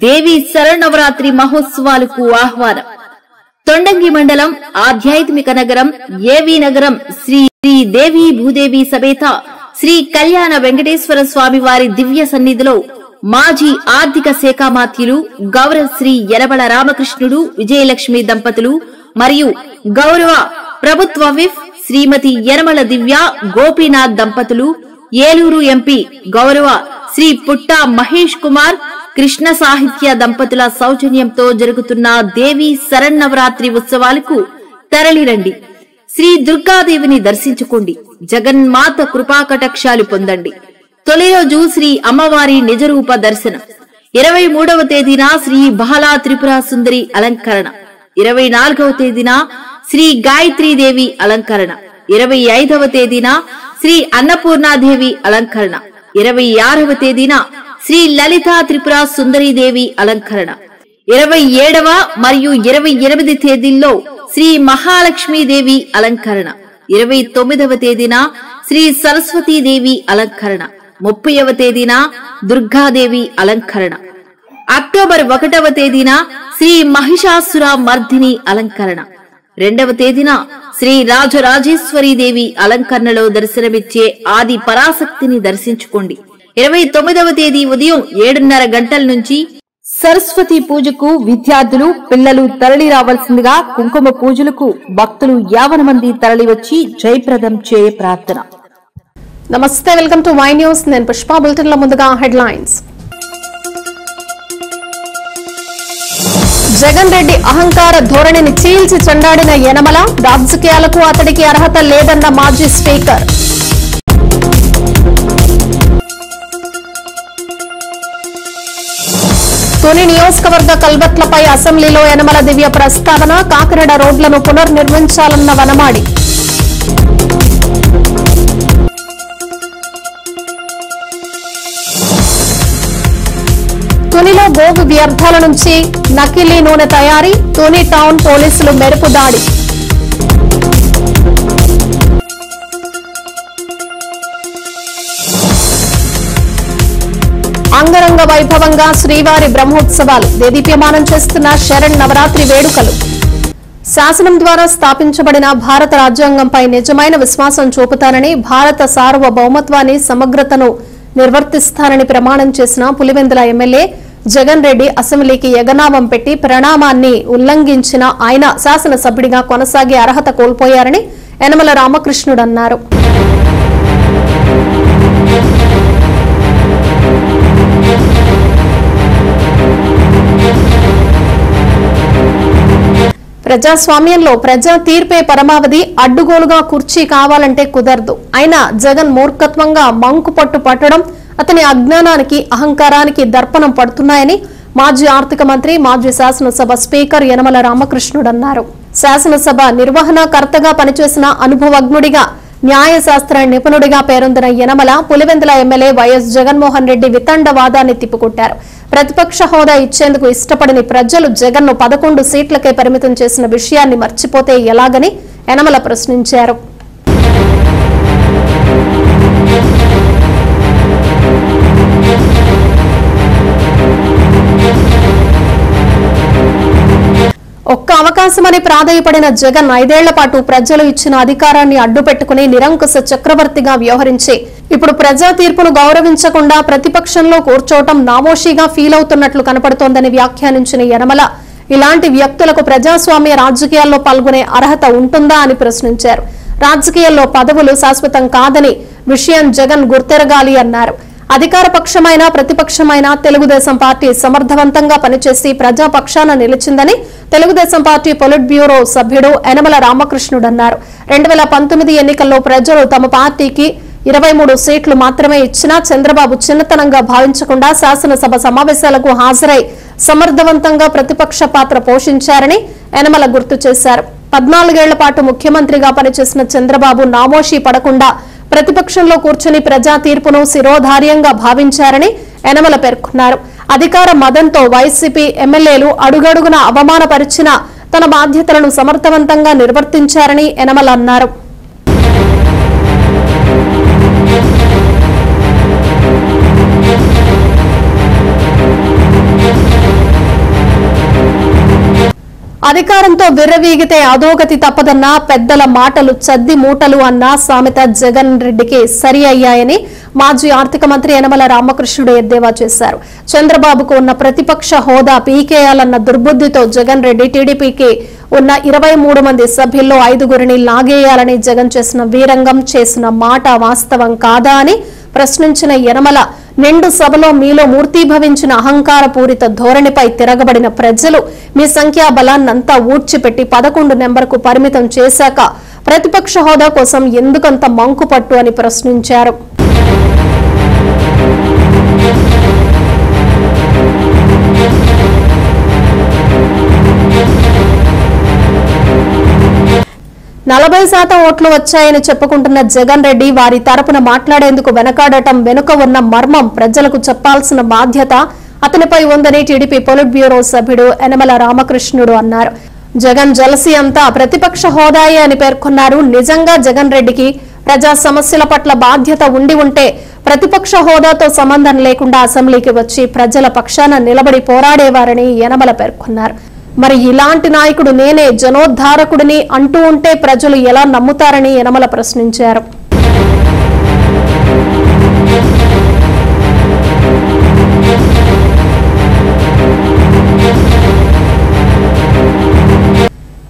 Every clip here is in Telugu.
దేవి శరన్నవరాత్రి మహోత్సవాలకు ఆహ్వానం. తొండంగి మండలం ఆధ్యాత్మిక నగరం ఏవి నగరం శ్రీ దేవి భూదేవి సమేత శ్రీ కళ్యాణ వెంకటేశ్వర స్వామి వారి దివ్య సన్నిధిలో మాజీ ఆర్థిక శాఖ మాత్యులు గౌరవ శ్రీ యనమల రామకృష్ణుడు విజయలక్ష్మి దంపతులు మరియు గౌరవ ప్రభుత్వ విప్ శ్రీమతి యనమల దివ్య గోపీనాథ్ దంపతులు, ఏలూరు ఎంపీ గౌరవ శ్రీ పుట్టా మహేష్ కుమార్ కృష్ణ సాహిత్య దంపతుల సౌజన్యంతో జరుగుతున్న దేవి శరన్నవరాత్రి ఉత్సవాలకు తరలిరండి. శ్రీ దుర్గాదేవిని దర్శించుకోండి. జగన్మాత కృపాకటాక్షాలు పొందండి. తొలి రోజు శ్రీ అమ్మవారి నిజరూప దర్శనం. 23వ తేదీన శ్రీ బాలా త్రిపుర సుందరి అలంకరణ. 24వ తేదీన శ్రీ గాయత్రీదేవి అలంకరణ. 25వ తేదీన శ్రీ అన్నపూర్ణాదేవి అలంకరణ. 26వ తేదీన శ్రీ లలితా త్రిపుర సుందరీదేవి అలంకరణ. 27వ మరియు 28 తేదీల్లో శ్రీ మహాలక్ష్మీదేవి అలంకరణ. 29వ తేదీన శ్రీ సరస్వతీదేవి అలంకరణ. 30వ తేదీన దుర్గాదేవి అలంకరణ. అక్టోబర్ 1వ తేదీన శ్రీ మహిషాసుర మర్దిని అలంకరణ. 2వ తేదీన శ్రీ రాజరాజేశ్వరీదేవి అలంకరణలో దర్శనమిచ్చే ఆది పరాశక్తిని దర్శించుకోండి. 29వ తేదీ ఉదయం 7:30 గంటల నుంచి సరస్వతి పూజకు విద్యార్థులు పిల్లలు తరలి రావాల్సిందిగా, కుంకుమ పూజలకు భక్తులు 50 మంది తరలి వచ్చి జయప్రదం చేయ ప్రార్థన. నమస్తే, వెల్కమ్ టు వై న్యూస్. నేను పుష్ప. బులెటిన్ లో ముందుగా హెడ్లైన్స్. జగన్ రెడ్డి అహంకార ధోరణిని చీల్చి చెండాడిన యనమల, రాజకీయాలకు అతడికి అర్హత లేదన్న మాజీ స్పీకర్. తుని నియోజకవర్గ కల్వట్లపై అసెంబ్లీలో యనమల దివ్య ప్రస్తావన, కాకినాడ రోడ్లను పునర్నిర్మించాలన్న వనమాడి. తునిలో గోగు వ్యర్థాల నుంచి నకిలీ నూనె తయారీ, తుని టౌన్ పోలీసులు మెరుపు దాడి. అంగరంగ వైభవంగా శ్రీవారి బ్రహ్మోత్సవాలు, దేదీప్యమానం చేస్తున్న శరణ్ నవరాత్రి వేడుకలు. శాసనం ద్వారా స్థాపించబడిన భారత రాజ్యాంగంపై నిజమైన విశ్వాసం చూపుతానని, భారత సార్వభౌమత్వాన్ని సమగ్రతను నిర్వర్తిస్తానని ప్రమాణం చేసిన పులివెందుల ఎమ్మెల్యే జగన్ రెడ్డి అసెంబ్లీకి యగనామం పెట్టి ప్రణామాన్ని ఉల్లంఘించిన ఆయన శాసనసభ్యుడిగా కొనసాగే అర్హత కోల్పోయారని యనమల రామకృష్ణుడు అన్నారు. ప్రజాస్వామ్యంలో ప్రజా తీర్పే పరమావధి, అడ్డుగోలుగా కుర్చీ కావాలంటే కుదరదు. అయినా జగన్ మూర్ఖత్వంగా మంకు పట్టు పట్టడం అతని అజ్ఞానానికి అహంకారానికి దర్పణం పడుతున్నాయని మాజీ ఆర్థిక మంత్రి, మాజీ శాసనసభ స్పీకర్ యనమల రామకృష్ణుడు అన్నారు. శాసనసభ నిర్వహణకర్తగా పనిచేసిన అనుభవజ్ఞుడిగా, న్యాయశాస్త్ర నిపుణుడిగా పేరొందిన యనమల పులివెందుల ఎమ్మెల్యే వైఎస్ జగన్మోహన్ రెడ్డి వితండవాదాన్ని తిప్పుకొట్టారు. ప్రతిపక్ష హోదా ఇచ్చేందుకు ఇష్టపడని ప్రజలు జగన్ను 11 సీట్లకే పరిమితం చేసిన విషయాన్ని మర్చిపోతే ఎలాగని యనమల ప్రశ్నించారు. ఒక్క అవకాశమని ప్రాధేయపడిన జగన్ 5 ఏళ్ల పాటు ప్రజలు ఇచ్చిన అధికారాన్ని అడ్డుపెట్టుకుని నిరంకుశ చక్రవర్తిగా వ్యవహరించి ఇప్పుడు ప్రజా తీర్పును గౌరవించకుండా ప్రతిపక్షంలో కూర్చోవటం నామోషీగా ఫీల్ అవుతున్నట్లు కనపడుతోందని వ్యాఖ్యానించిన యనమల, ఇలాంటి వ్యక్తులకు ప్రజాస్వామ్య రాజకీయాల్లో పాల్గొనే అర్హత ఉంటుందా అని ప్రశ్నించారు. రాజకీయాల్లో పదవులు శాశ్వతం కాదని విషయం జగన్ గుర్తెరగాలి అన్నారు. అధికార పక్షమైన ప్రతిపక్షమైన తెలుగుదేశం పార్టీ సమర్థవంతంగా పనిచేసి ప్రజాపక్షాన నిలిచిందని తెలుగుదేశం పార్టీ పొలిట్ బ్యూరో సభ్యుడు యనమల రామకృష్ణుడు అన్నారు. 2019 ఎన్నికల్లో ప్రజలు తమ పార్టీకి 23 సీట్లు మాత్రమే ఇచ్చినా చంద్రబాబు చిన్నతనంగా భావించకుండా శాసనసభ సమావేశాలకు హాజరై సమర్థవంతంగా ప్రతిపక్ష పాత్ర పోషించారని యనమల గుర్తు చేశారు. 14 ఏళ్ల పాటు ముఖ్యమంత్రిగా పనిచేసిన చంద్రబాబు నామోషీ పడకుండా ప్రతిపక్షంలో కూర్చుని ప్రజా తీర్పును శిరోధార్యంగా భావించారని యనమల పేర్కొన్నారు. అధికార మదంతో వైసీపీ ఎమ్మెల్యేలు అడుగడుగున అవమానపరిచిన తన బాధ్యతలను సమర్థవంతంగా నిర్వర్తించారని యనమల అన్నారు. అధికారంతో విర్రవీగితే అధోగతి తప్పదన్న పెద్దల మాటలు చద్ది మూటలు అన్న సామెత జగన్ రెడ్డికి సరి అయ్యాయని మాజీ ఆర్థిక మంత్రి యనమల రామకృష్ణుడు ఎద్దేవా చేశారు. చంద్రబాబుకు ఉన్న ప్రతిపక్ష హోదా పీకేయాలన్న దుర్బుద్ధితో జగన్ రెడ్డి టీడీపీకి ఉన్న 23 మంది సభ్యుల్లో 5గురిని లాగేయాలని జగన్ చేసిన వీరంగం చేసిన మాట వాస్తవం కాదా అని ప్రశ్నించిన యనమల నిండు సభలో మీలో మూర్తీభవించిన అహంకారపూరిత ధోరణిపై తిరగబడిన ప్రజలు మీ సంఖ్యాబలాన్నంతా ఊడ్చిపెట్టి 11 నెంబర్కు పరిమితం చేశాక ప్రతిపక్ష హోదా కోసం ఎందుకంత మంకుపట్టు అని ప్రశ్నించారు. నలభై శాతం ఓట్లు వచ్చాయని చెప్పుకుంటున్న జగన్ రెడ్డి వారి తరపున మాట్లాడేందుకు వెనకాడటం వెనుక ఉన్న మర్మం ప్రజలకు చెప్పాల్సిన బాధ్యత అతనిపై ఉందని టీడీపీ పొలిట్ బ్యూరో సభ్యుడు యనమల రామకృష్ణుడు అన్నారు. జగన్ జలసి అంతా ప్రతిపక్ష హోదాయే అని పేర్కొన్నారు. నిజంగా జగన్ రెడ్డికి ప్రజా సమస్యల పట్ల బాధ్యత ఉండి ఉంటే ప్రతిపక్ష హోదాతో సంబంధం లేకుండా అసెంబ్లీకి వచ్చి ప్రజల పక్షాన నిలబడి పోరాడేవారని యనమల పేర్కొన్నారు. మరి ఇలాంటి నాయకుడు నేనే జనోద్ధారకుడిని అంటూ ఉంటే ప్రజలు ఎలా నమ్ముతారని యనమల ప్రశ్నించారు.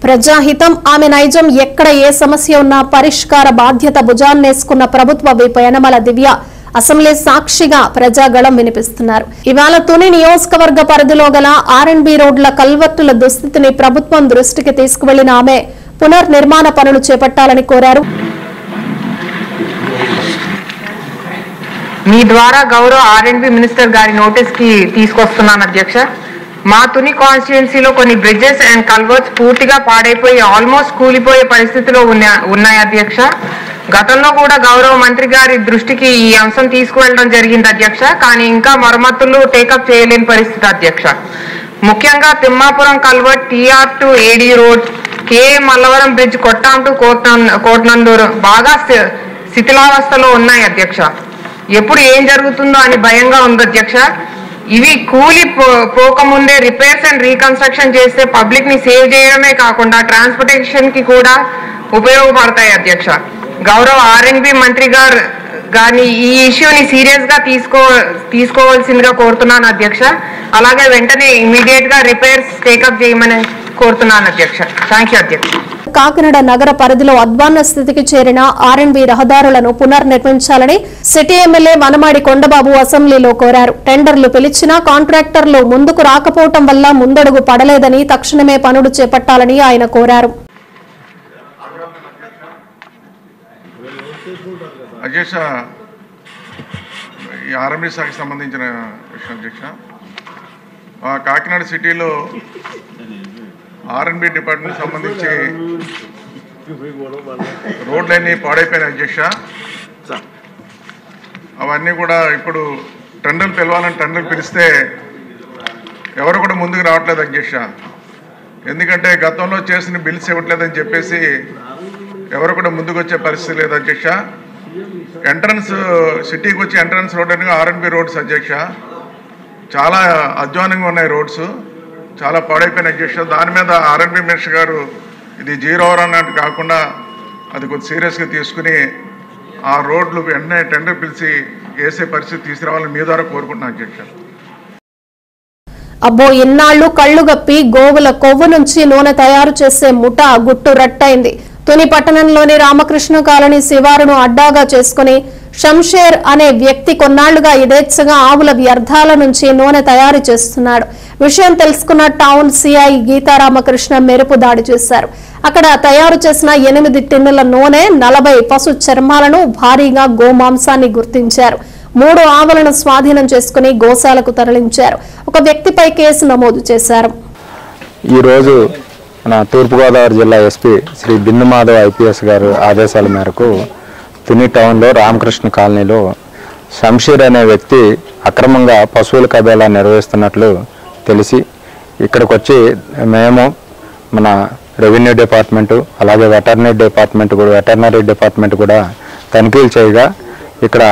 ప్రజాహితం ఆమె నైజం ఎక్కడ ఏ సమస్య ఉన్నా పరిష్కార బాధ్యత భుజాన్నేసుకున్న ప్రభుత్వ విప్ యనమల దివ్య అసెంబ్లీ సాక్షిగా ప్రజాగళం వినిపిస్తున్నారు. ఇవాళ తుని నియోజకవర్గ పరిధిలో గల ఆర్ఎండ్బి రోడ్ల కల్వర్టుల దుస్థితిని ప్రభుత్వం దృష్టికి తీసుకువెళ్లిన ఆమె పునర్నిర్మాణ పనులు చేపట్టాలని కోరారు. మీ ద్వారా గౌరవ ఆర్ఎండ్బి మినిస్టర్ గారి నోటీస్ కి తీసుకొస్తున్నాను అధ్యక్ష. మా తుని కాన్స్టిట్యుయెన్సీలో కొన్ని బ్రిడ్జెస్ అండ్ కల్వర్ట్స్ పూర్తిగా పాడైపోయి ఆల్మోస్ట్ కూలిపోయే పరిస్థితిలో ఉన్నాయి అధ్యక్ష. గతంలో కూడా గౌరవ మంత్రి గారి దృష్టికి ఈ అంశం తీసుకువెళ్ళడం జరిగింది అధ్యక్ష. కానీ ఇంకా మరమ్మతులు టేకప్ చేయలేని పరిస్థితి అధ్యక్ష. ముఖ్యంగా Thimmapuram culvert, TR to AD road, K Mallavaram bridge, Kottam to Kotnandur బాగా శిథిలావస్థలో ఉన్నాయి అధ్యక్ష. ఎప్పుడు ఏం జరుగుతుందో అని భయంగా ఉంది అధ్యక్ష. ఇవి కూలి పోకముందే రిపేర్స్ అండ్ రీకన్స్ట్రక్షన్ చేస్తే పబ్లిక్ ని సేవ్ చేయడమే కాకుండా ట్రాన్స్పోర్టేషన్ కి కూడా ఉపయోగపడతాయి అధ్యక్ష. గౌరవ ఆర్ఎండ్బి మంత్రి గారిని ఈ ఇష్యూని సీరియస్ గా తీసుకోవాల్సిందిగా కోరుతున్నాను అధ్యక్ష. అలాగే వెంటనే ఇమీడియట్ గా రిపేర్స్ టేకప్ చేయమని కోరుతున్నాను అధ్యక్ష. థ్యాంక్ యూ అధ్యక్ష. కాకినాడ నగర పరిధిలో అధ్వాన్న స్థితికి చేరిన ఆర్ఎండ్బి రహదారులను పునర్నిర్మించాలని సిటీ ఎమ్మెల్యే వనమాడి కొండబాబు అసెంబ్లీలో కోరారు. టెండర్లు పిలిచినా కాంట్రాక్టర్లు ముందుకు రాకపోవటం వల్ల ముందడుగు పడలేదని తక్షణమే పనులు చేపట్టాలని ఆయన కోరారు. అధ్యక్ష, ఈ ఆర్ఎండ్బి శాఖకి సంబంధించిన విషయం అధ్యక్ష. కాకినాడ సిటీలో ఆర్ఎండ్బి డిపార్ట్మెంట్ సంబంధించి రోడ్లన్నీ పాడైపోయినాయి అధ్యక్ష. అవన్నీ కూడా ఇప్పుడు టెండర్లు పిలవాలని టెండర్లు పిలిస్తే ఎవరు కూడా ముందుకు రావట్లేదు అధ్యక్ష. ఎందుకంటే గతంలో చేసిన బిల్స్ ఇవ్వట్లేదని చెప్పేసి ఎవరు కూడా ముందుకు వచ్చే పరిస్థితి లేదు అధ్యక్ష. ఎంట్రన్స్ సిటీకి వచ్చి ఎంట్రన్స్ రోడ్ అనగా ఆర్ఎండ్బి రోడ్స్ అధ్యక్ష. చాలా అధ్వానంగా ఉన్నాయి రోడ్స్, చాలా పాడైపోయిన అధ్యక్ష. దాని మీద ఆర్ఎండ్బి మినిస్టర్ గారు ఇది 0 అవర్ అన్నట్టు కాకుండా అది కొంచెం సీరియస్గా తీసుకుని ఆ రోడ్లు వెంటనే టెండర్ పిలిచి వేసే పరిస్థితి తీసుకురావాలని మీ ద్వారా కోరుకుంటున్నాను అధ్యక్ష. అబ్బో, ఇన్నాళ్లు కళ్లు గప్పి గోవుల కొవ్వు నుంచి నూనె తయారు చేసే ముఠా గుట్టు రట్టయింది. తుని పట్టణంలోని రామకృష్ణ కాలనీ శివారును అడ్డాగా చేసుకుని షంషేర్ అనే వ్యక్తి కొన్నాళ్లుగా యథేచ్ఛగా ఆవుల వ్యర్థాల నుంచి నూనె తయారు చేస్తున్నాడు. విషయం తెలుసుకున్న టౌన్ సిఐ గీతారామకృష్ణ మెరుపు దాడి చేశారు. అక్కడ తయారు చేసిన 8 టిన్నుల నూనె, 40 పశు చర్మాలను, భారీగా గోమాంసాన్ని గుర్తించారు. 3 ఆవులను స్వాధీనం చేసుకుని గోశాలకు తరలించారు. ఒక వ్యక్తిపై కేసు నమోదు చేశారు. ఈరోజు మన తూర్పుగోదావరి జిల్లా ఎస్పీ శ్రీ బిందు మాధవ్ ఐపీఎస్ గారు ఆదేశాల మేరకు తుని టౌన్లో రామకృష్ణ కాలనీలో షంషీర్ అనే వ్యక్తి అక్రమంగా పశువుల కబేళా నిర్వహిస్తున్నట్లు తెలిసి ఇక్కడికి వచ్చి మేము మన రెవెన్యూ డిపార్ట్మెంటు అలాగే వెటర్నరీ డిపార్ట్మెంట్ కూడా తనిఖీలు చేయగా ఇక్కడ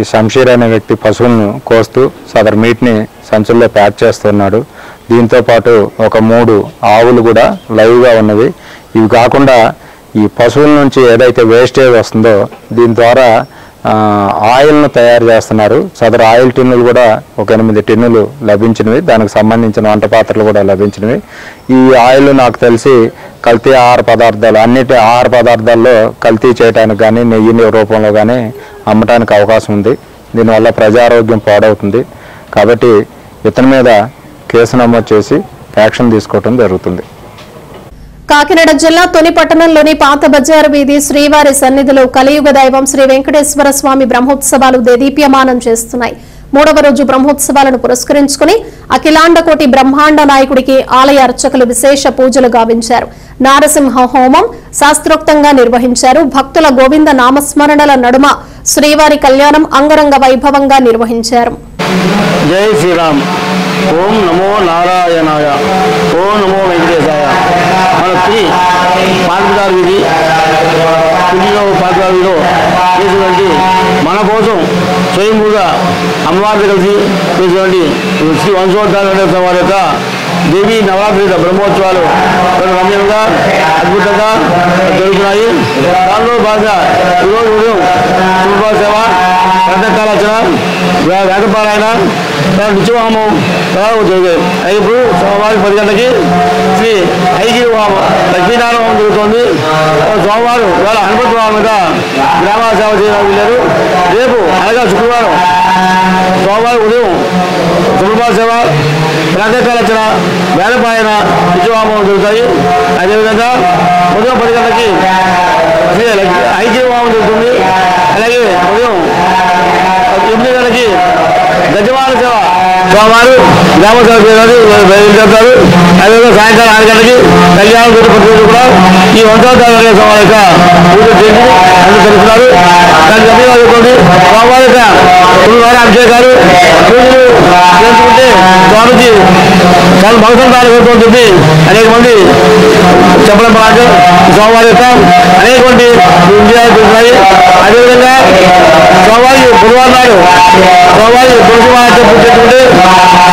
ఈ షంషీర్ అనే వ్యక్తి పశువులను కోస్తూ సదర్ మీట్ని సంచుల్లో ప్యాక్ చేస్తున్నాడు. దీంతో పాటు ఒక 3 ఆవులు కూడా లైవ్గా ఉన్నవి. ఇవి కాకుండా ఈ పశువుల నుంచి ఏదైతే వేస్టేజ్ వస్తుందో దీని ద్వారా ఆయిల్ను తయారు చేస్తున్నారు. సదరు ఆయిల్ టిన్నులు కూడా ఒక 8 టిన్నులు లభించినవి, దానికి సంబంధించిన వంట పాత్రలు కూడా లభించినవి. ఈ ఆయిల్ నాకు తెలిసి కల్తీ ఆహార పదార్థాలు, అన్నిటి ఆహార పదార్థాల్లో కల్తీ చేయడానికి కానీ నెయ్యి రూపంలో కానీ అమ్మటానికి అవకాశం ఉంది. దీనివల్ల ప్రజారోగ్యం పాడవుతుంది. కాబట్టి ఇతని మీద కేసు నమోదు చేసి యాక్షన్ తీసుకోవడం జరుగుతుంది. కాకినాడ జిల్లా తొని పట్టణంలోని పాత బజారు వీధి శ్రీవారి సన్నిధిలో కలియుగ దైవం శ్రీ వెంకటేశ్వర స్వామి బ్రహ్మోత్సవాలు దేదీప్యమానం చేస్తున్నాయి. 3వ రోజు బ్రహ్మోత్సవాలను పురస్కరించుకుని అఖిలాండకోటి బ్రహ్మాండ నాయకుడికి ఆలయ అర్చకులు విశేష పూజలు గావించారు. నారసింహ హోమం శాస్త్రోక్తంగా నిర్వహించారు. భక్తుల గోవింద నామస్మరణల నడుమ శ్రీవారి కళ్యాణం అంగరంగ వైభవంగా నిర్వహించారు. జై శ్రీరామ్. ఓం నమో నారాయణాయ. ఓం నమో వెంకటేశాయ. మన శ్రీ పాతబజారు వీధి పాతబజారులో చేసినటువంటి మన కోసం స్వయంభూగా అమ్మవారితో కలిసి చేసినటువంటి శ్రీ వంశోద్ధార వారి యొక్క దేవీ నవరాత్రి బ్రహ్మోత్సవాలు రమ్యంగా అద్భుతంగా జరుగుతున్నాయి. దానిలో భాగంగా ఈరోజు ఉదయం శుభ సేవ, ప్రాతకాలార్చన, వేదపారాయణ, నిత్యవాహమం జరిగాయి. ఇప్పుడు సోమవారం 10 గంటలకి శ్రీ ఐగిరి లక్ష్మీనారాయణ హోమం జరుగుతోంది. సోమవారం ఇవాళ హనుమంతు వాహనం మీద గ్రామ సేవ చేయడానికి వెళ్ళారు. రేపు అనగా శుక్రవారం సోమవారం ఉదయం శుభ సేవ, ప్రాతకాలార్చన, వేదపారాయణ, నిత్యవాహమం జరుగుతాయి. అదేవిధంగా ఉదయం 10 గంటలకి శ్రీ ఐగిరి హోమం జరుగుతుంది. అలాగే ఉదయం 8 గంటలకి గజమాన సేవ సోమవారం గ్రామ సేవ బయలుదేరుతారు. అదేవిధంగా సాయంకాలం 6 గంటలకి కళ్యాణం ప్రతిరోజు కూడా ఈ వంశోద్ధార సోమవారం యొక్క పూజ చేసి అందరూ తెలుస్తున్నారు. దానికి అభివాదుకోండి. సోమవారం యొక్క గురువారం అభిషేకాలు పూజలు చేసుకుంటే స్వామికి చాలా భగవంతాలు కోరుకోని చెప్పి అనేక మంది చెప్పడం పరాజు సోమవారం యొక్క అనేకమంది విజయాలు చూస్తున్నాయి. అదేవిధంగా సోమవారి గురువారం నాడు సోమవారి తులసి మహాత్మ పూజ చేసుకుంటే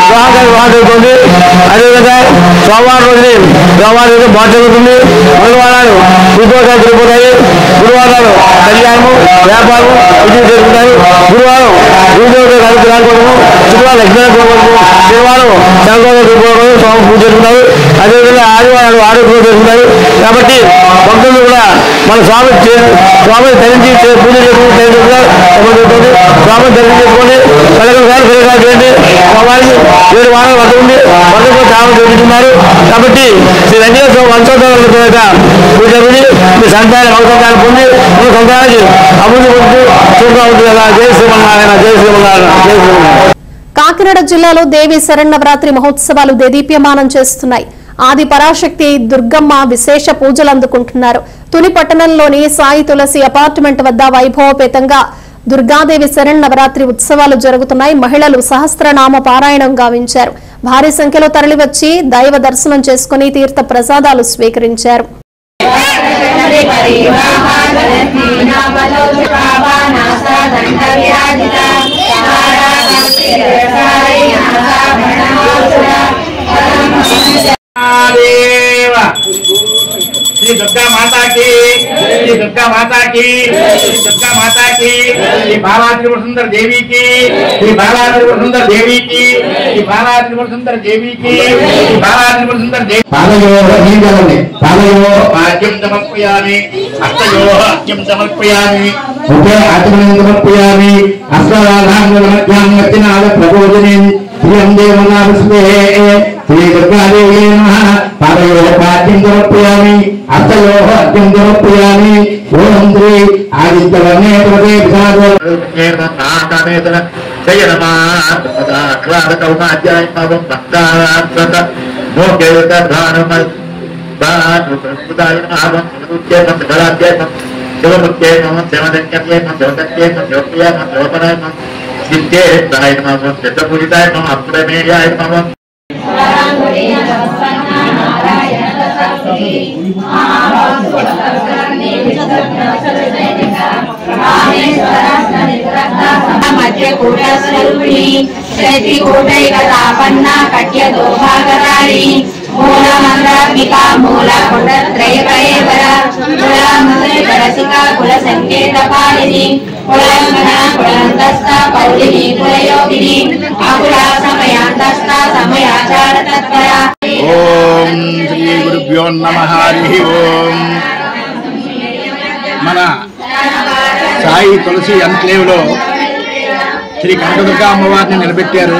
వివాహం జరుగుతుంది. అదేవిధంగా సోమవారం రోజుని సోమవారం బాట జరుగుతుంది. మంగళవారాలు ఉద్యోగాలు జరిగిపోతాయి. గురువారాలు కళ్యాణము, వ్యాపారం, ఇది జరుగుతాయి. గురువారం గురుదేవుడు రానుకోవడము, శుక్రవారం లక్ష్మీ శనివారం శంకర స్వామి పూజ జరుగుతారు. అదేవిధంగా ఆదివారాలు ఆరోగ్యం జరుగుతాయి. కాబట్టి భక్తులు కూడా మన స్వామి ధరించి పూజ చేసుకుంటుంది. స్వామి దర్శనం చేసుకోండి. కలగసారి చేయండి. స్వామికి 7 వారాలు వద్ద ఉంది. వద్దకు చాలా జరుగుతున్నారు. కాబట్టి శ్రీ వెంకటేశ్వర వంశోద్ధార పూజ జరుగుతుంది. మీ సంతానం అవసరాలు పొంది మీ సంతానానికి అభివృద్ధి పొందుతూ చూపుగా ఉంటుంది కదా. జై శ్రీమన్నారాయణ, జై శ్రీమన్నారాయణ, జై శ్రీమన్నారాయణ. కాకినాడ జిల్లాలో దేవి శరన్నవరాత్రి మహోత్సవాలు దేదీప్యమానం చేస్తున్నాయి. ఆది పరాశక్తి దుర్గమ్మ విశేష పూజలు అందుకుంటున్నారు. తుని పట్టణంలోని సాయి తులసి అపార్ట్మెంట్ వద్ద వైభవపేతంగా దుర్గాదేవి శరన్నవరాత్రి ఉత్సవాలు జరుగుతున్నాయి. మహిళలు సహస్రనామ పారాయణం గావించారు. భారీ సంఖ్యలో తరలివచ్చి దైవ దర్శనం చేసుకుని తీర్థ ప్రసాదాలు స్వీకరించారు. श्री दुर्गा माता की, श्री दुर्गा माता की, श्री दुर्गा माता की, श्री बाला त्रिपुर सुंदर देवी की, श्री बाला त्रिपुर सुंदर देवी की, श्री बाला त्रिपुर सुंदर देवी की, श्री बाला त्रिपुर सुंदर देवी। पादयोः आद्यं समर्पयामि, हस्तयोः आद्यं समर्पयामि, मुखे आचमनं समर्पयामि, हस्तराधामध्यां प्रबोधिनीं श्रियं देवनामस्मे श्री दुर्गा देवी नमः। पादयोः पाद्यं समर्पयामि, हस्तयोः आद्यं समर्पयामि। ओम श्री आदित्यवर्णे प्रदे विषादोर्णेर्महाकामेतन जय नमः। क्रादकौमाद्याय पावं भक्तार्थक मोक्षदानमय दानुप्रदाय नमः। मुक्ते मंगलाद्याय शिवमुक्ते नमः। शिवदक्ये नमः। शिवदक्ये नमः। शिवप्रियाय नमः। शिवपराय नमः। सिद्धेश्वराय नमः। सिद्धपूजिताय नमः। अप्रमेयाय नमः। मध्य कूटस्वरूपिणी शक्ति कूटैकतापन्ना कट्य दोभागरा मूलिका मूलकुलत्रयकलेवर कुलमूलिकरसिका कुलसङ्केतपालिनी कुलङ्गना कुलन्तस्था पौलिनी कुलयोगिनी अकुला समयान्तस्था समयाचार तत्परा। ओम श्री गुरुभ्यो नमः। हरि ओम। మన సాయి తులసి ఎన్క్లేవ్లో శ్రీ కనకదుర్గా అమ్మవారిని నిలబెట్టారు.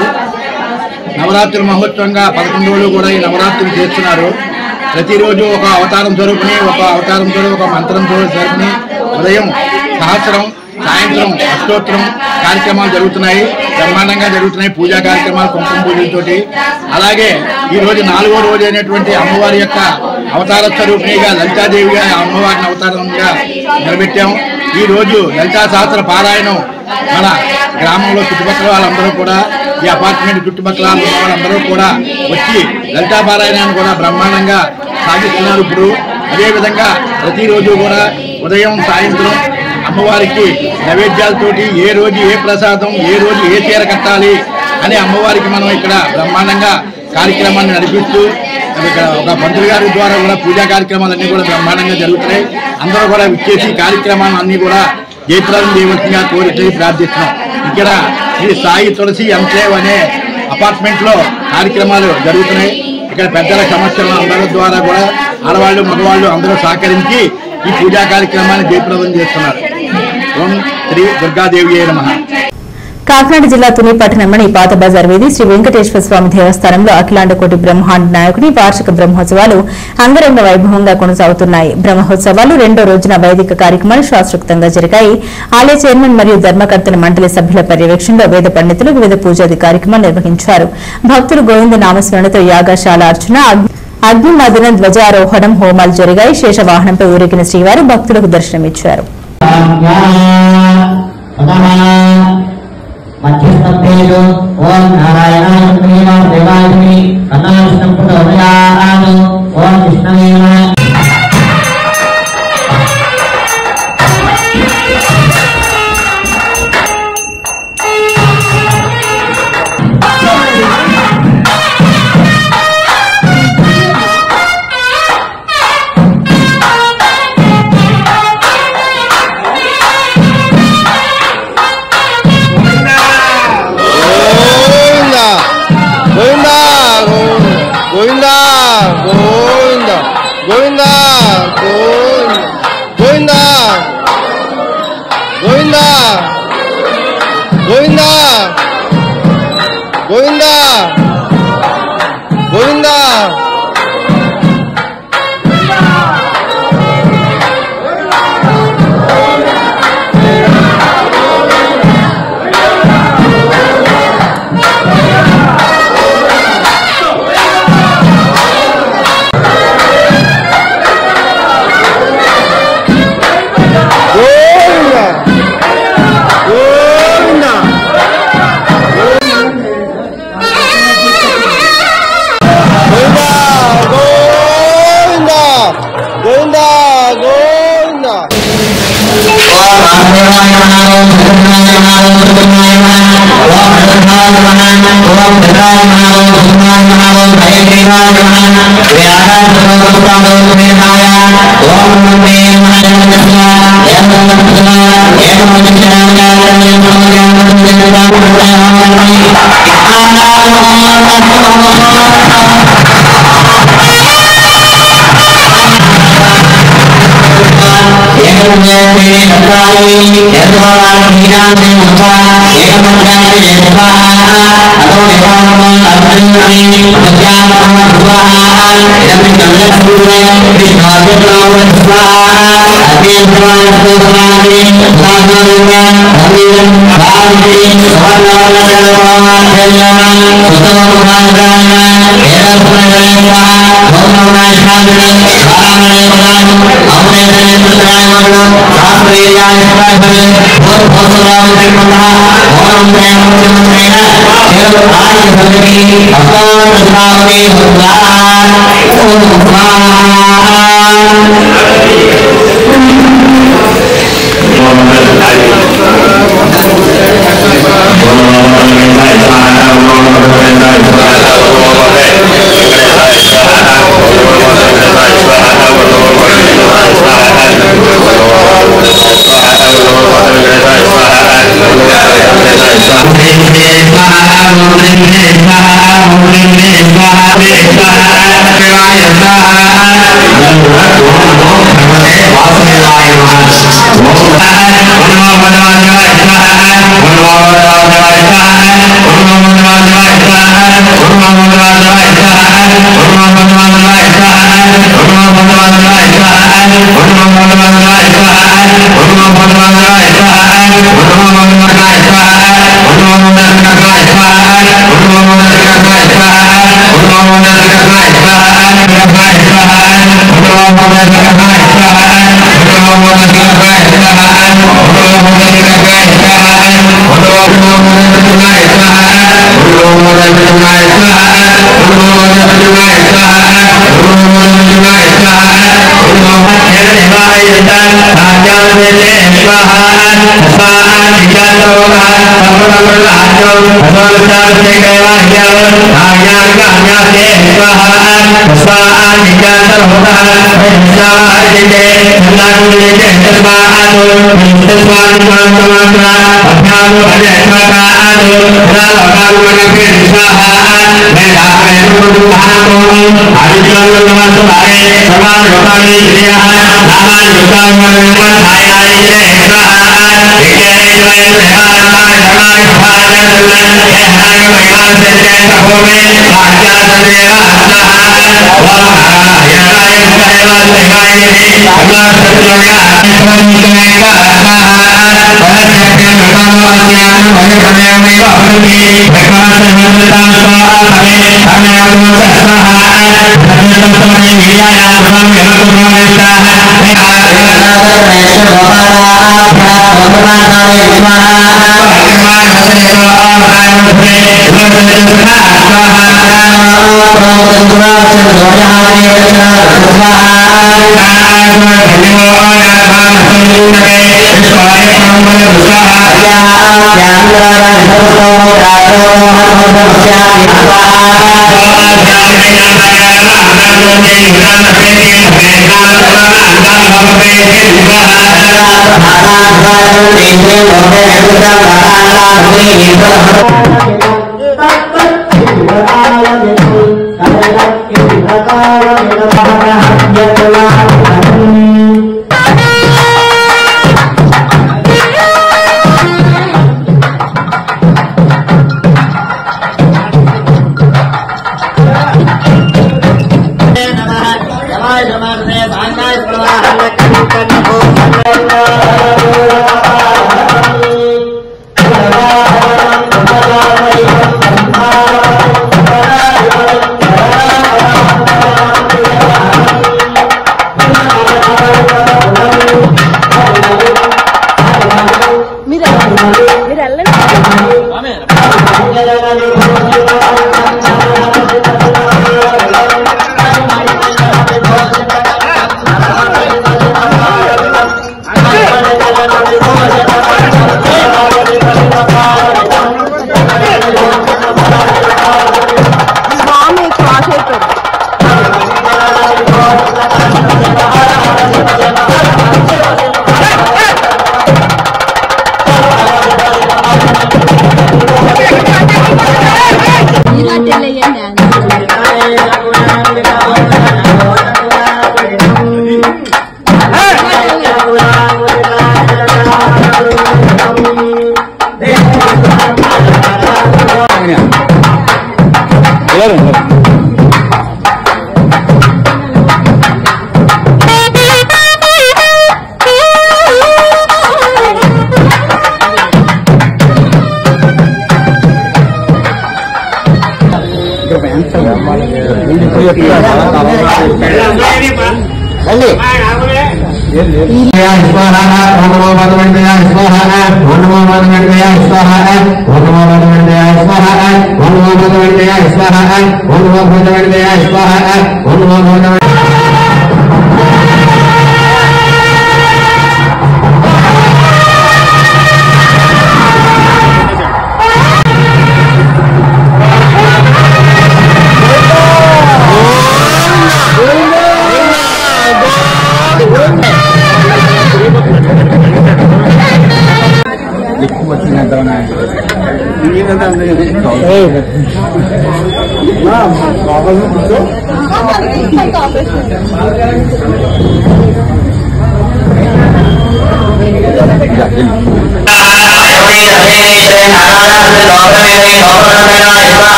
నవరాత్రి మహోత్సవంగా 11 రోజులు కూడా ఈ నవరాత్రులు చేస్తున్నారు. ప్రతిరోజు ఒక అవతారం స్వరూపిణి, ఒక అవతారం స్వరూపి, ఒక మంత్రం స్వరూపిణి. ఉదయం సహస్రం, సాయంత్రం అష్టోత్తరం కార్యక్రమాలు జరుగుతున్నాయి. బ్రహ్మాండంగా జరుగుతున్నాయి పూజా కార్యక్రమాలు, కుంకుమ పూజలతోటి. అలాగే ఈ రోజు 4వ రోజు అయినటువంటి అమ్మవారి యొక్క అవతార స్వరూపిణిగా లలితాదేవిగా అమ్మవారిని అవతారంగా నిలబెట్టాము. ఈ రోజు లలితా సహస్ర పారాయణం మన గ్రామంలో చుట్టుపక్కల వాళ్ళందరూ కూడా, ఈ అపార్ట్మెంట్ చుట్టుపక్కల ఉన్న వాళ్ళందరూ కూడా వచ్చి లలితా పారాయణాన్ని కూడా బ్రహ్మాండంగా సాగిస్తున్నారు. ఇప్పుడు అదేవిధంగా ప్రతిరోజు కూడా ఉదయం సాయంత్రం అమ్మవారికి నైవేద్యాలతోటి ఏ రోజు ఏ ప్రసాదం, ఏ రోజు ఏ చీర కట్టాలి అని అమ్మవారికి మనం ఇక్కడ బ్రహ్మాండంగా కార్యక్రమాన్ని నడిపిస్తూ ఇక్కడ ఒక పంతులు గారి ద్వారా కూడా పూజా కార్యక్రమాలన్నీ కూడా బ్రహ్మాండంగా జరుగుతున్నాయి. అందరూ కూడా విచ్చేసి కార్యక్రమాలు అన్నీ కూడా జయప్రదం చేయవలసిందిగా కోరికలు ప్రార్థిస్తున్నాం. ఇక్కడ శ్రీ సాయి తులసి ఎన్క్లేవ్ అనే అపార్ట్మెంట్లో కార్యక్రమాలు జరుగుతున్నాయి. ఇక్కడ పెద్దల సమస్యలను అందరి ద్వారా కూడా ఆడవాళ్ళు మగవాళ్ళు అందరూ సహకరించి ఈ పూజా కార్యక్రమాన్ని జయప్రదం చేస్తున్నారు. ఓం శ్రీ దుర్గాదేవి నమః. కాకినాడ జిల్లా తుని పట్టణంలోని పాత బజార్ వీధి శ్రీ వెంకటేశ్వర స్వామి దేవస్థానంలో అఖిలాండకోటి బ్రహ్మాండ నాయకుని వార్షిక బ్రహ్మోత్సవాలు అంగరంగ వైభవంగా కొనసాగుతున్నాయి. బ్రహ్మోత్సవాలు 2వ రోజున వైదిక కార్యక్రమాలు శాస్త్రోక్తంగా జరిగాయి. ఆలయ చైర్మన్ మరియు ధర్మకర్తల మండలి సభ్యుల పర్యవేక్షణలో వేద పండితులు వివిధ పూజాది కార్యక్రమాలు నిర్వహించారు. భక్తులు గోవింద నామస్మరణతో యాగశాల అర్చన, అగ్నిమదన ధ్వజారోహణం, హోమాలు జరిగాయి. శేషవాహనంపై ఊరేగిన శ్రీవారు భక్తులకు దర్శనమిచ్చారు. మధ్యస్థంలో ఓం నారాయణాయ దేవాయ కథాష్టం పురోదయాదు ఓం కృష్ణవేమ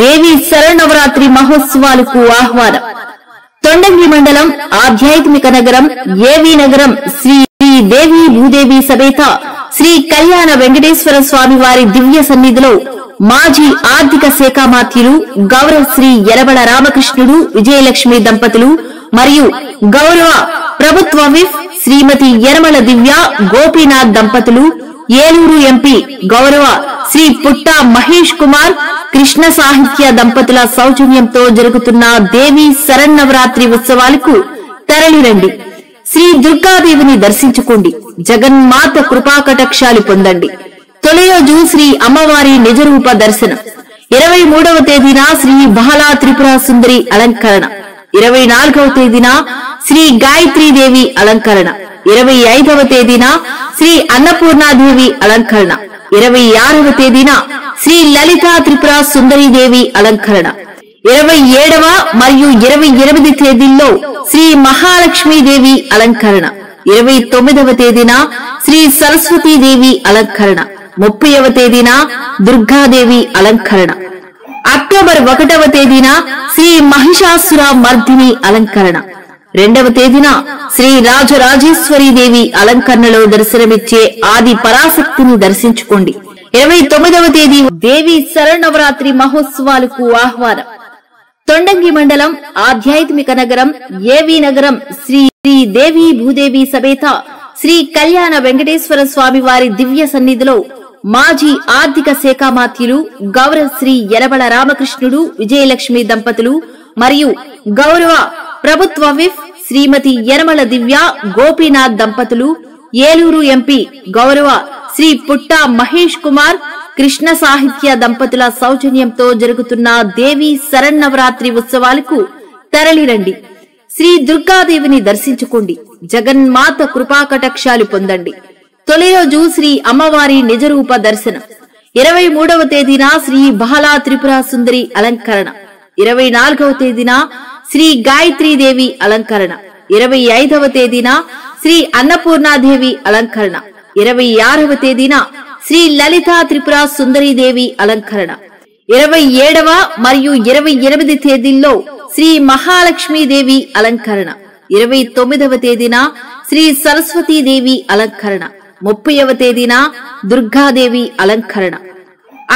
దేవి శరణవరాత్రి మహోత్సవాలకు ఆహ్వానం. తొండంగి మండలం ఆధ్యాత్మిక నగరం ఏవీ నగరం శ్రీ దేవి భూదేవి సమేత శ్రీ కళ్యాణ వెంకటేశ్వర స్వామి వారి దివ్య సన్నిధిలో మాజీ ఆర్థిక శాఖ మాత్యులు గౌరవ శ్రీ యలబడ రామకృష్ణుడు విజయలక్ష్మి దంపతులు మరియు గౌరవ ప్రభుత్వ విప్ శ్రీమతి యనమల దివ్య గోపీనాథ్ దంపతులు, ఏలూరు ఎంపీ గౌరవ శ్రీ పుట్ట మహేష్ కుమార్ కృష్ణ సాహిత్య దంపతుల సౌజన్యంతో జరుగుతున్న దేవి శరన్నవరాత్రి ఉత్సవాలకు తరలిరండి. శ్రీ దుర్గాదేవిని దర్శించుకోండి. జగన్మాత కృపాకటాక్షాలు పొందండి. తొలి రోజు శ్రీ అమ్మవారి నిజరూప దర్శనం. 23వ తేదీన శ్రీ బాలా త్రిపుర సుందరి అలంకరణ. 24వ తేదీన శ్రీ గాయత్రీదేవి అలంకరణ. 25వ తేదీన శ్రీ అన్నపూర్ణాదేవి అలంకరణ. 26వ తేదీన శ్రీ లలితా త్రిపుర సుందరీదేవి అలంకరణ. 27వ మరియు 28 తేదీల్లో శ్రీ మహాలక్ష్మీదేవి అలంకరణ. 29వ తేదీన శ్రీ సరస్వతీదేవి అలంకరణ. 30వ తేదీన దుర్గాదేవి అలంకరణ. అక్టోబర్ 1వ తేదీన శ్రీ మహిషాసుర మర్దిని అలంకరణ. 2వ తేదీన శ్రీ రాజరాజేశ్వరీదేవి అలంకరణలో దర్శనమిచ్చే ఆది పరాశక్తిని దర్శించుకోండి. 29వ తేదీ దేవి శరన్నవరాత్రి మహోత్సవాలకు ఆహ్వానం. తొండంగి మండలం ఆధ్యాత్మిక నగరం ఏవి నగరం శ్రీ దేవి భూదేవి సమేత శ్రీ కళ్యాణ వెంకటేశ్వర స్వామి వారి దివ్య సన్నిధిలో మాజీ ఆర్థిక శాఖ మాత్యులు గౌరవ శ్రీ యనమల రామకృష్ణుడు విజయలక్ష్మి దంపతులు మరియు గౌరవ ప్రభుత్వ విప్ శ్రీమతి యనమల దివ్య గోపీనాథ్ దంపతులు, ఏలూరు ఎంపీ గౌరవ శ్రీ పుట్ట మహేష్ కుమార్ కృష్ణ సాహిత్య దంపతుల సౌజన్యంతో జరుగుతున్న దేవి శరన్నవరాత్రి ఉత్సవాలకు తరలిరండి. శ్రీ దుర్గాదేవిని దర్శించుకోండి. జగన్మాత కృపాకటాక్షాలు పొందండి. తొలి రోజు శ్రీ అమ్మవారి నిజరూప దర్శనం. 23వ తేదీన శ్రీ బాలా త్రిపుర సుందరి అలంకరణ. 24వ తేదీన శ్రీ గాయత్రీదేవి అలంకరణ. 25వ తేదీన శ్రీ అన్నపూర్ణాదేవి అలంకరణ. 26వ తేదీన శ్రీ లలితా త్రిపుర సుందరీదేవి అలంకరణ. 27వ మరియు 28 తేదీల్లో శ్రీ మహాలక్ష్మీదేవి అలంకరణ. 29వ తేదీన శ్రీ సరస్వతీదేవి అలంకరణ. 30వ తేదీన దుర్గాదేవి అలంకరణ.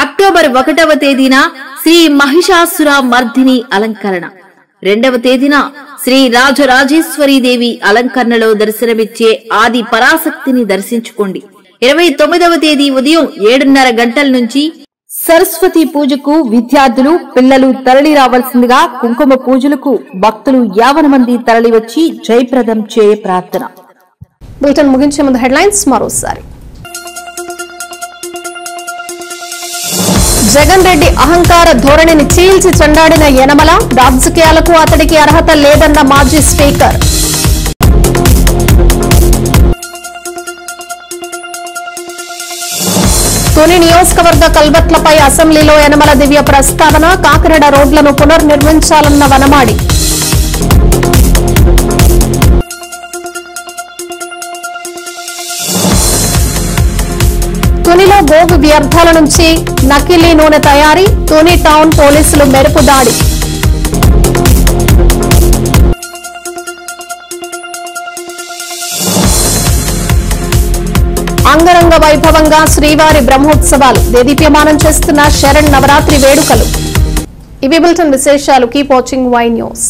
అక్టోబర్ 1వ తేదీన శ్రీ మహిషాసుర మర్దిని అలంకరణ. 2వ తేదీన శ్రీ రాజరాజేశ్వరీదేవి అలంకరణలో దర్శనమిచ్చే ఆది పరాశక్తిని దర్శించుకోండి. 29వ తేదీ ఉదయం 7:30 గంటల నుంచి సరస్వతి పూజకు విద్యార్థులు పిల్లలు తరలి రావాల్సిందిగా, కుంకుమ పూజలకు భక్తులు 50 మంది తరలివచ్చి జయప్రదం చేయ ప్రార్థన. బులెటిన్ ముగించే ముందు హెడ్లైన్స్ మరోసారి. జగన్ రెడ్డి అహంకార ధోరణిని చీల్చి చెండాడిన యనమల, రాజకీయాలకు అతడికి అర్హత లేదన్న మాజీ స్పీకర్. తుని నియోజకవర్గ కల్వర్ట్లపై అసెంబ్లీలో యనమల దివ్య ప్రస్తావన, కాకినాడ రోడ్లను పునర్నిర్మించాలన్న వనమాడి. తునిలో గోగు వ్యర్థాల నుంచి నకిలీ నూనె తయారీ, తుని టౌన్ పోలీసులు మెరుపు దాడి. అంగరంగ వైభవంగా శ్రీవారి బ్రహ్మోత్సవాలు, దేదీప్యమానం చేస్తున్న శరణ్ నవరాత్రి వేడుకలు. ఇవి బులెటిన్ విశేషాలు. Keep watching Y news.